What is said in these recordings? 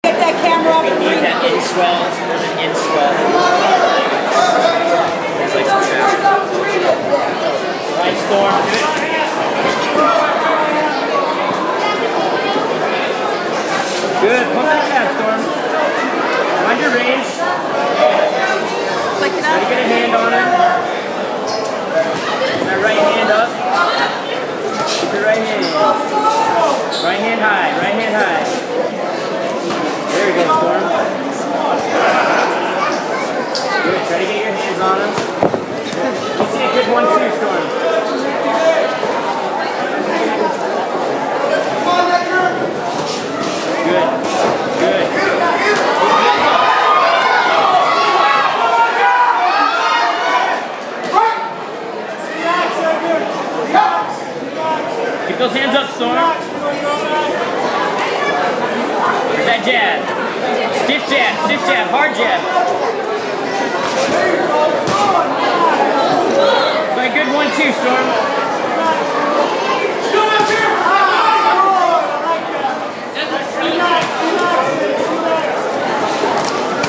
Get that camera up and need that in swell. There's an in swell. There's like some right, Storm. Good. Pump that jab, Storm. Find your range. like Try to get a hand on it. That right hand up. Keep your right hand. Right hand high. Right hand high. There we go, Storm. Good. Try to get your hands on him. You see a good 1-2, Storm. Good. Good. Keep those hands up, Storm. Where's that jab? Stiff jab, hard jab. So a good 1-2, Storm.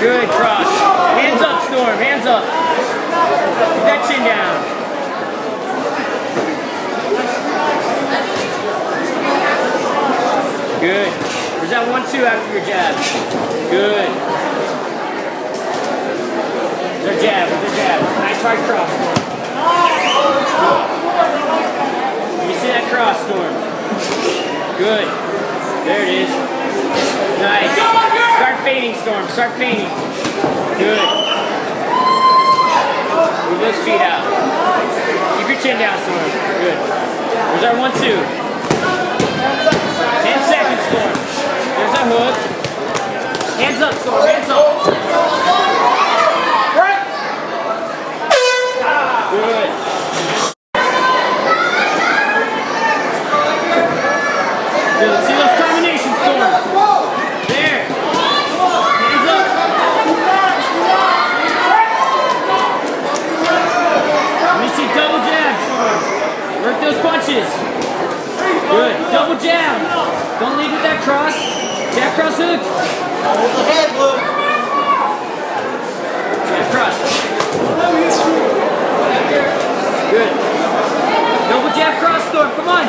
Good cross. Hands up, Storm. Hands up. Keep that chin down. Good. Where's that 1-2 after your jab? Good. Where's our jab? Where's our jab? Nice hard cross, Storm. Let me see that cross, Storm. Good. There it is. Nice. Start fading, Storm. Start fading. Good. Move those feet out. Keep your chin down, Storm. Good. Where's our 1-2? 10 seconds, Storm. There's a hook. Hands up, Storm. Hands up. Good. Good. Let's see those combinations, Storm. There. Hands up. Let me see double jabs, Storm. Work those punches. Good. Double jab. Don't lead with that cross. Jab cross hook. Hold the head, Luke. Jab cross. Good. Double jab cross, Storm. Come on.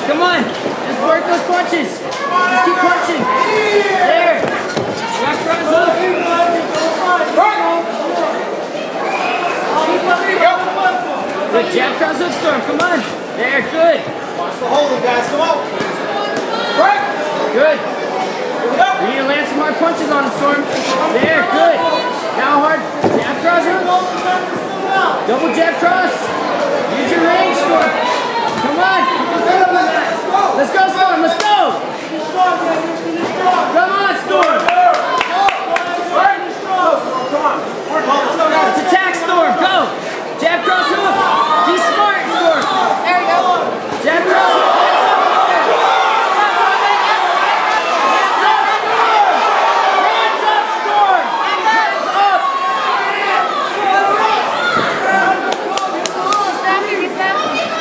Come on. Just work those punches. Just keep punching. There. Jab cross hook. Good. Jab cross hook, Storm. Come on. There. Good. Watch the holding, guys. Come on. Good. We need to land some hard punches on the Storm. There. Good. Now hard. Jab cross hook. Double jab cross. Use your range, Storm. Come on. Let's go, Storm. Let's go. Come on, Storm. Let's attack, Storm. Go. Jab cross hook. Be smart, Storm. There you go. Jab cross hook. Hands up, Storm. Hands up.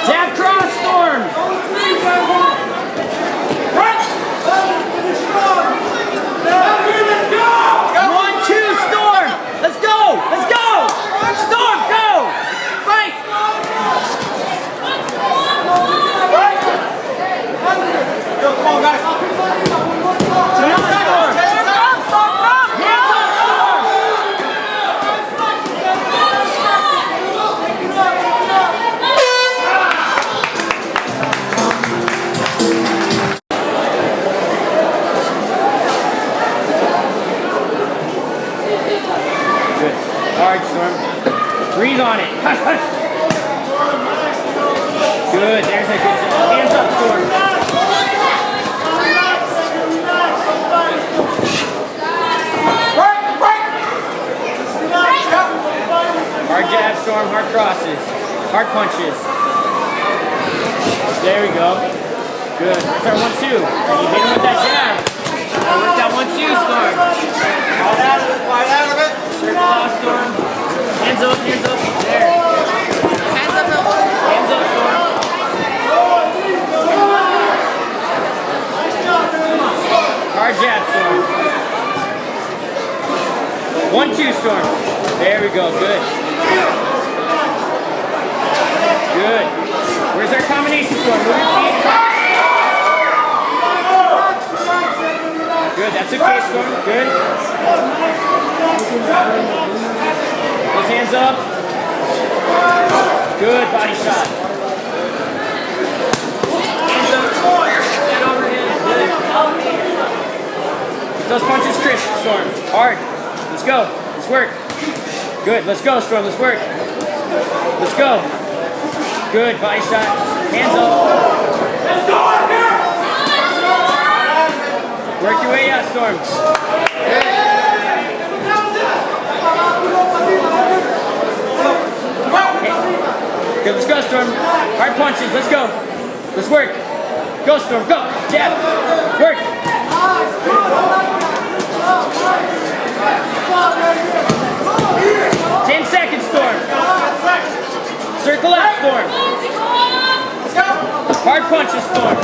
Jab cross, Storm. 1-2, Storm. Let's go. Let's go. Storm, go. Fight. Yo, come on, guys. Come on, Storm. Hands up, Storm. Good. Hard, Storm. Breathe on it. Good. There's a good job. Hands up, Storm. Hard jab, Storm. Hard crosses. Hard punches. There we go. Good. That's our 1-2. You hit him with that jab. Work that 1-2, Storm. Fight out of it. Fight out of it. Circle off, Storm. Hands up, hands up. There. Hands up, Hands up, Storm. Hard jab, Storm. 2, Storm. There we go. Good. Good. Where's our combination, Storm? Move your feet. Good. That's okay, Storm. Good. Those hands up. Good. Body shot. Hands up. Head overhead. Good. Get those punches crisp, Storm. Hard. Let's go. Let's work. Good. Let's go, Storm. Let's work. Let's go. Good. Body shot. Hands up. Let's go. Work your way out, Storm. Good. Let's go, Storm. Hard punches. Let's go. Let's work. Go, Storm. Go. Jab. Work. 10 seconds, Storm. Circle up, Storm. Hard punches, Storm.